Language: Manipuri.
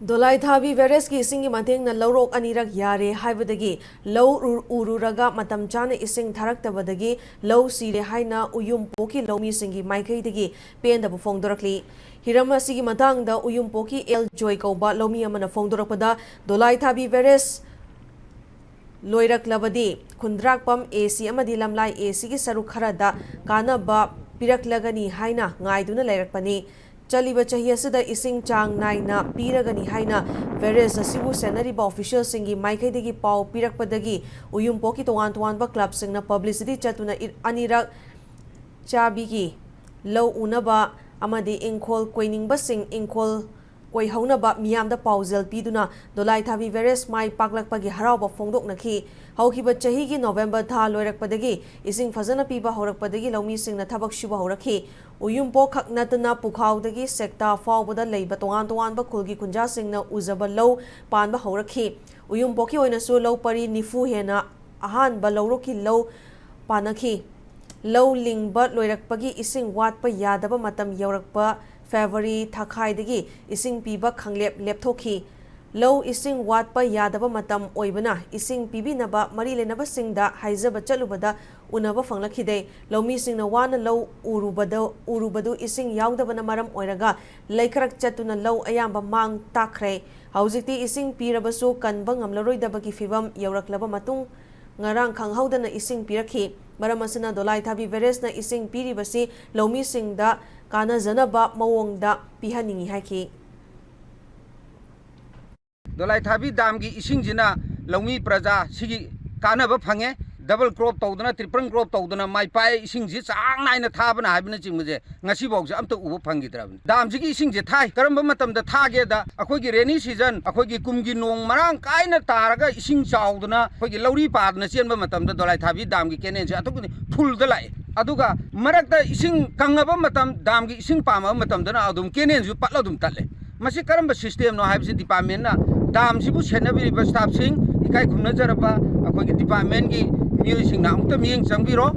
Dolaithabi Barrage ki ising mateng na lawrok anirak yare haibadagi law ururaga matam chana ising tharaktabadagi law sire haina uyumpoki lawmi singi maikaidagi pendabu fongdorakli hiram asigi matangda uyumpoki el joy kauba lawmi amana fongdorakpada Dolaithabi Barrage loiraklabadi khundrakpam AC amadi lamlai AC gi saruk kharada kanaba piraklagani haina ngaiduna lairakpani Chaliba Chahiasida ising chang naina piragani haina Barrage asibu senariba official singi maikaidagi pau pirakpadagi uyumpoki towan-towanba club singna publicity chatuna anirak chabigi law unaba amadi ingkhol koiningba sing ingkhol koi haunaba miyamda paujel piduna Dolaithabi Barrage mai paklakpagi harauba fongdoknaki haukiba chahigi November tha loirakpadagi ising fazana piba horakpadagi lawmi singna thabak shuba horakhi uyumpo khaknatna pukhaudagi sekta faubada leiba towan-towanba khulgi kunja singna uzaba law panba horakhi uyumpoki oinasu law pari nifu hena ahanba lawroki law panakhi law lingba loirakpagi ising watpa yadaba matam yaurakpa February Thakai ising piba khanglep lepthoki law ising watpa yadaba matam oibana ising pibinaba mari lenaba singda haizaba chalubada unaba fanglakide lawmi singna wana law urubadu ising yaudabana maram oiraga laikrak chatuna law ayamba mang takre haujikti ising pirabasu kanba ngamlaroidabagi fibam yauraklaba matung ngarang khanghaudana ising pirakhi maramasina Dolaithabi Barrage na ising piribasi lawmi singda kana zanaba mawongda pihaningi haiki Dolaithabi dam gi ising jina lawmi praja sigi kana ba phange double crop tawdana triple crop tawdana mai pai ising ji chang naina thabana habina chingmuje ngasi bawje amta ubu phangi drabni dam ji gi ising je thai karamba matam da thage da akoi gi rainy season akoi gi kumgi nong marang kaina taraga ising chawdana akoi gi lawri padna chenba matam da Dolaithabi dam gi kenen je atukuni full da lai aduga marakta ising kangaba matam dam gi ising pama matam dana adum kenen ju patla dum talle masi karamba system no habsi department na dam sibu senabi staff sing ikai khumna jaraba akoi gi department gi miyoi sing na amta miyeng changbiro